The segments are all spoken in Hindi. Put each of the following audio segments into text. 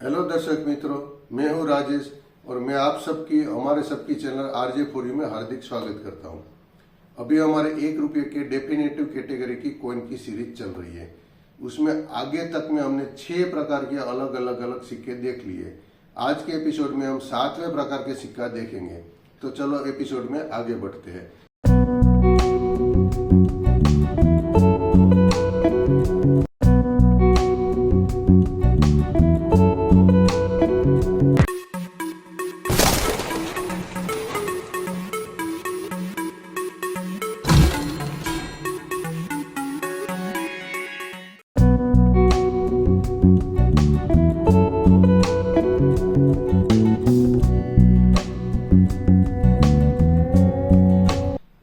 हेलो दर्शक मित्रों, मैं हूं राजेश और मैं आप सबकी हमारे सबकी चैनल आरजे फोरी में हार्दिक स्वागत करता हूं। अभी हमारे 1 रुपये के डेफिनेटिव कैटेगरी की कॉइन की सीरीज चल रही है। उसमें आगे तक में हमने 6 प्रकार के अलग सिक्के देख लिए। आज के एपिसोड में हम 7वें प्रकार के सिक्का देखेंगे। तो चलो एपिसोड में आगे बढ़ते हैं।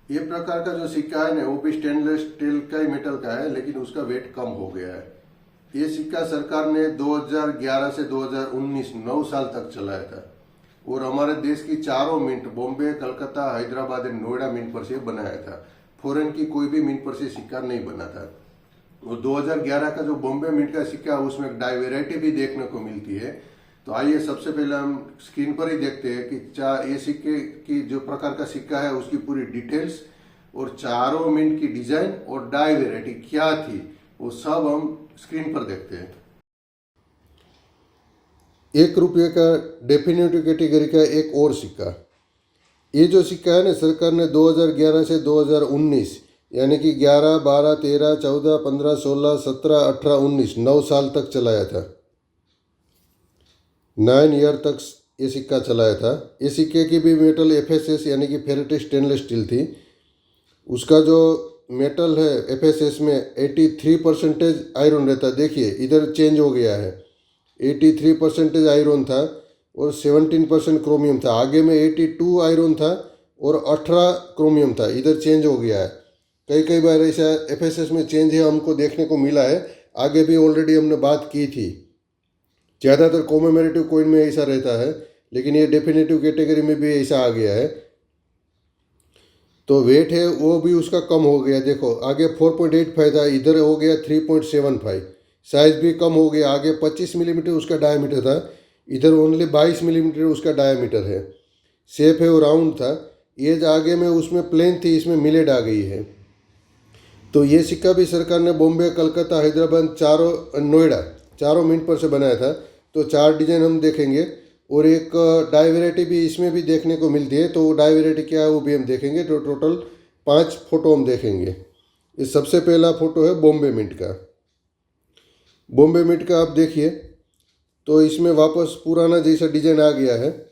ये प्रकार का जो सिक्का है ना, वो भी स्टेनलेस स्टील का ही मेटल का है, लेकिन उसका वेट कम हो गया है। ये सिक्का सरकार ने 2011 से 2019 9 साल तक चलाया था और हमारे देश की चारों mint Bombay, Calcutta, Hyderabad and Noida mint पर से बनाया था। फॉरेन की कोई भी मिंट पर से सिक्का नहीं बना था। और 2011 का जो बॉम्बे मिंट का सिक्का है, उसमें डाई वेराइटी भी देखने को मिलती है। तो आइए सबसे पहले हम स्क्रीन पर ही देखते हैं कि ये सिक्के की जो प्रकार का सिक्का है उसकी पूरी डिटेल्स और चारों मिंट की डिजाइन और डाई वेराइटी क्या थी, वो सब हम स्क्रीन पर देखते हैं। 1 रुपये का डेफिनेटिव कैटेगरी का एक और सिक्का। ये जो सिक्का है ना, सरकार ने 2011 से 2019 यानी कि 11, 12, 13, 14, 15, 16, 17, 18, 19 9 साल तक चलाया था। 9 ईयर तक ये सिक्का चलाया था। ये सिक्के की भी मेटल एफएसएस यानी कि फेरेटिक स्टेनलेस स्टील थी। उसका जो मेटल है एफएसएस में 83% आयरन रहता है। देखिए इधर चेंज हो गया है, 83% आयरन था और 17% क्रोमियम था। आगे में 82 आयरन था और 18 क्रोमियम था। इधर चेंज हो गया है। कई बार ऐसा एफएसएस में चेंज है हमको देखने को मिला है। आगे भी ऑलरेडी हमने बात की थी। ज़्यादातर कॉमेमोरेटिव कॉइन में ऐसा रहता है, लेकिन ये डेफिनेटिव कैटेगरी में भी ऐसा आ गया है। तो वेट है वो भी उसका कम हो गया। देखो आगे 4.85 था, इधर हो गया 3.75। साइज भी कम हो गया। आगे 25 मिलीमीटर उसका डायमीटर था, इधर ओनली 22 मिलीमीटर उसका डायमीटर है। शेप है वो राउंड था। एज आगे में उसमें प्लेन थी, इसमें मिलेट आ गई है। तो ये सिक्का भी सरकार ने बॉम्बे, कलकत्ता, हैदराबाद, नोएडा चारों मिंट पर से बनाया था। तो 4 डिजाइन हम देखेंगे और एक डाई वेराइटी भी इसमें भी देखने को मिलती है। तो डाई वेराइटी क्या है वो भी हम देखेंगे। तो टोटल 5 फोटो हम देखेंगे। ये सबसे पहला फोटो है बॉम्बे मिंट का। बॉम्बे मिंट का आप देखिए तो इसमें वापस पुराना जैसा डिजाइन आ गया है।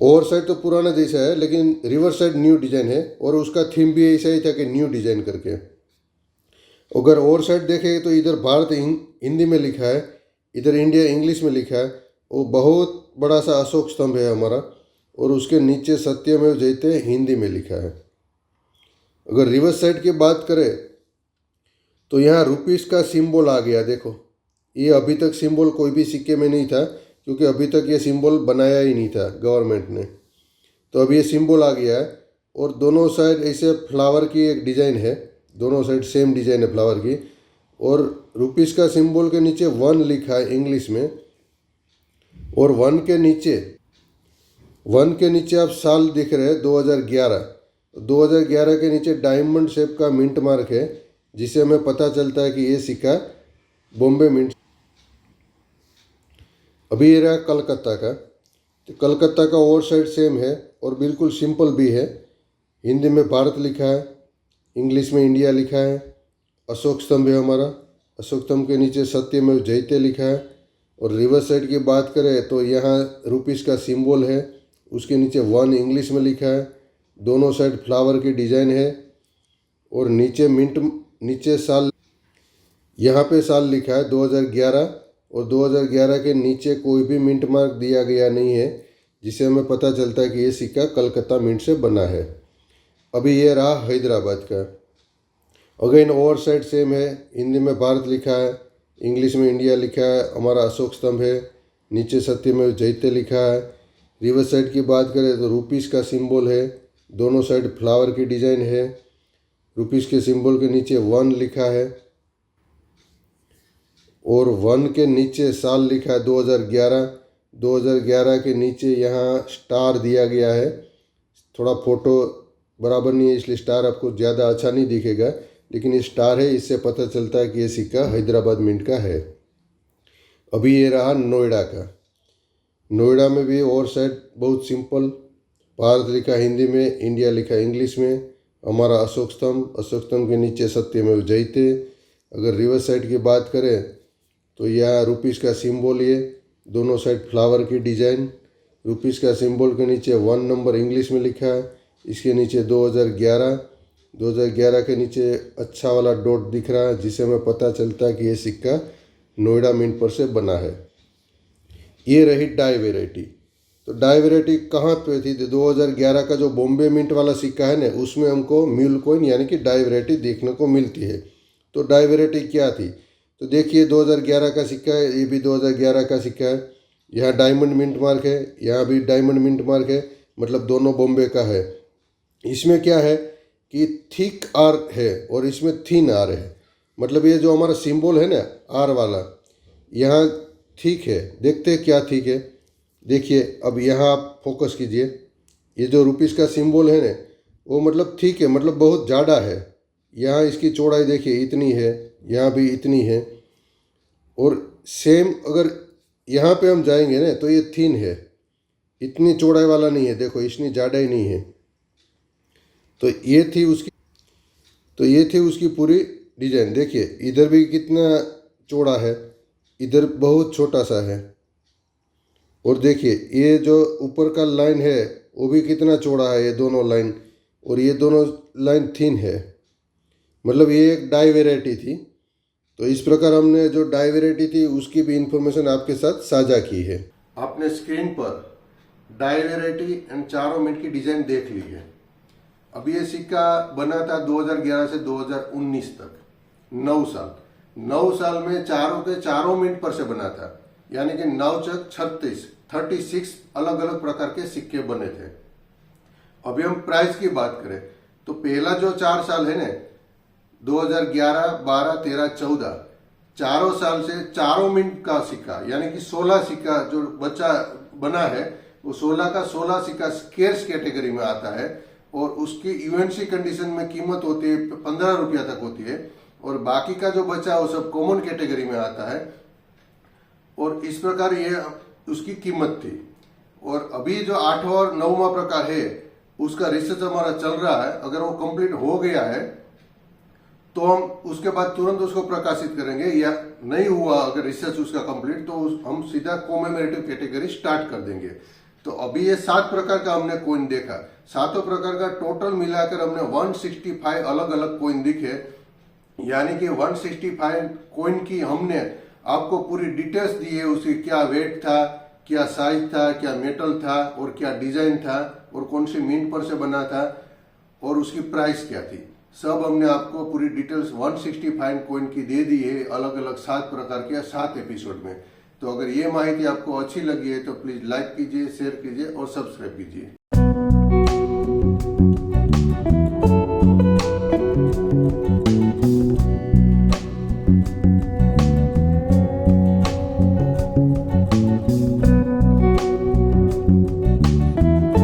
ओवर साइड तो पुराना जैसा है, लेकिन रिवर्स साइड न्यू डिजाइन है और उसका थीम भी ऐसा ही था कि न्यू डिजाइन करके। अगर ओवर साइड देखें तो इधर भारत हिंदी में लिखा है, इधर इंडिया इंग्लिश में लिखा है। वो बहुत बड़ा सा अशोक स्तंभ है हमारा और उसके नीचे सत्यमेव जयते हिंदी में लिखा है। अगर रिवर्स साइड की बात करें तो यहाँ रुपीस का सिंबल आ गया। देखो ये अभी तक सिंबल कोई भी सिक्के में नहीं था, क्योंकि अभी तक ये सिंबल बनाया ही नहीं था गवर्नमेंट ने। तो अब ये सिंबल आ गया है और दोनों साइड ऐसे फ्लावर की एक डिज़ाइन है। दोनों साइड सेम डिज़ाइन है फ्लावर की। और रुपीस का सिंबल के नीचे 1 लिखा है इंग्लिश में। और 1 के नीचे आप साल दिख रहे हैं 2011। 2011 के नीचे डायमंड शेप का मिंट मार्क है, जिससे हमें पता चलता है कि ये सिक्का बॉम्बे मिंट। अभी ये रहा कलकत्ता का। तो कलकत्ता का ओवर साइड सेम है और बिल्कुल सिंपल भी है। हिंदी में भारत लिखा है, इंग्लिश में इंडिया लिखा है। अशोक स्तंभ है हमारा। अशोक स्तंभ के नीचे सत्यमेव जयते लिखा है। और रिवर्स साइड की बात करें तो यहाँ रुपीस का सिंबल है, उसके नीचे 1 इंग्लिश में लिखा है। दोनों साइड फ्लावर की डिज़ाइन है और नीचे मिंट, नीचे साल, यहाँ पे साल लिखा है 2011 और 2011 के नीचे कोई भी मिंट मार्क दिया गया नहीं है, जिससे हमें पता चलता है कि ये सिक्का कलकत्ता मिंट से बना है। अभी ये रहा हैदराबाद का। अगेन ओवर साइड सेम है। हिंदी में भारत लिखा है, इंग्लिश में इंडिया लिखा है। हमारा अशोक स्तंभ है, नीचे सत्यमेव जयते लिखा है। रिवर्स साइड की बात करें तो रुपीस का सिंबल है, दोनों साइड फ्लावर की डिज़ाइन है। रुपीस के सिंबल के नीचे 1 लिखा है और 1 के नीचे साल लिखा है 2011। 2011 के नीचे यहाँ स्टार दिया गया है। थोड़ा फोटो बराबर नहीं है इसलिए स्टार आपको ज़्यादा अच्छा नहीं दिखेगा, लेकिन ये स्टार है, इससे पता चलता है कि ये सिक्का हैदराबाद मिंट का है। अभी ये रहा नोएडा का। नोएडा में भी और साइड बहुत सिंपल, भारत लिखा हिंदी में, इंडिया लिखा इंग्लिश में। हमारा अशोक स्तंभ के नीचे सत्यमेव जयते। अगर रिवर्स साइड की बात करें तो यहाँ रुपीस का सिंबल, ये दोनों साइड फ्लावर की डिजाइन। रुपीस का सिंबल के नीचे 1 नंबर इंग्लिश में लिखा है, इसके नीचे 2011 के नीचे अच्छा वाला डॉट दिख रहा है, जिससे हमें पता चलता है कि ये सिक्का नोएडा मिंट पर से बना है। ये रही डाई वेराइटी। तो डाई वेराइटी कहाँ पे थी? 2011 का जो बॉम्बे मिंट वाला सिक्का है ना, उसमें हमको म्यूल कॉइन यानी कि डाई वेराइटी देखने को मिलती है। तो डाई वेराइटी क्या थी? तो देखिए 2011 का सिक्का है, ये भी 2011 का सिक्का है। यहाँ डायमंड मिंट मार्क है, यहाँ भी डायमंड मिंट मार्क है, मतलब दोनों बॉम्बे का है। इसमें क्या है कि थिक आर है और इसमें थिन आर है। मतलब ये जो हमारा सिंबल है ना आर वाला, यहाँ ठीक है। देखते हैं क्या ठीक है। देखिए अब यहाँ आप फोकस कीजिए, ये जो रुपीस का सिंबल है ना, वो मतलब ठीक है, मतलब बहुत ज़्यादा है। यहाँ इसकी चौड़ाई देखिए इतनी है, यहाँ भी इतनी है। और सेम अगर यहाँ पे हम जाएंगे ना तो ये थिन है, इतनी चौड़ाई वाला नहीं है। देखो इतनी ज़्यादा नहीं है। तो ये थी उसकी पूरी डिजाइन। देखिए इधर भी कितना चौड़ा है, इधर बहुत छोटा सा है। और देखिए ये जो ऊपर का लाइन है वो भी कितना चौड़ा है, ये दोनों लाइन, और ये दोनों लाइन थिन है। मतलब ये एक डाई वेराइटी थी। तो इस प्रकार हमने जो डाई वेराइटी थी उसकी भी इंफॉर्मेशन आपके साथ साझा की है। आपने स्क्रीन पर डाई वेराइटी एंड चारों मिंट की डिजाइन देख ली है। अब ये सिक्का बना था 2011 से 2019 तक, 9 साल। 9 साल में चारों के चारों मिंट पर से बना था, यानी कि 9 चक 36 अलग अलग प्रकार के सिक्के बने थे। अभी हम प्राइस की बात करें तो पहला जो 4 साल है ना, 2011, 12, 13, 14, चारों साल से चारों मिंट का सिक्का यानी कि 16 सिक्का जो बच्चा बना है, वो 16 का 16 सिक्का स्केर्स कैटेगरी में आता है। और उसकी यूएनसी कंडीशन में कीमत होती है 15 रुपया तक होती है। और बाकी का जो बचा है वो सब कॉमन कैटेगरी में आता है। और इस प्रकार ये उसकी कीमत थी। और अभी जो 8वां और 9वां प्रकार है उसका रिसर्च हमारा चल रहा है। अगर वो कंप्लीट हो गया है तो हम उसके बाद तुरंत उसको प्रकाशित करेंगे, या नहीं हुआ अगर रिसर्च उसका कंप्लीट तो हम सीधा कॉमेमोरेटिव कैटेगरी स्टार्ट कर देंगे। तो अभी ये 7 प्रकार का हमने कॉइन देखा। 7 प्रकार का टोटल मिलाकर हमने 165 अलग अलग कॉइन दिखे, यानी कि 165 कॉइन की हमने आपको पूरी डिटेल्स दी है। उसकी क्या वेट था, क्या साइज था, क्या मेटल था और क्या डिजाइन था और कौन सी मिंट पर से बना था और उसकी प्राइस क्या थी, सब हमने आपको पूरी डिटेल्स 165 कॉइन की दे दी है, अलग अलग 7 प्रकार के 7 एपिसोड में। तो अगर ये माहिती आपको अच्छी लगी है तो प्लीज लाइक कीजिए, शेयर कीजिए और सब्सक्राइब कीजिए।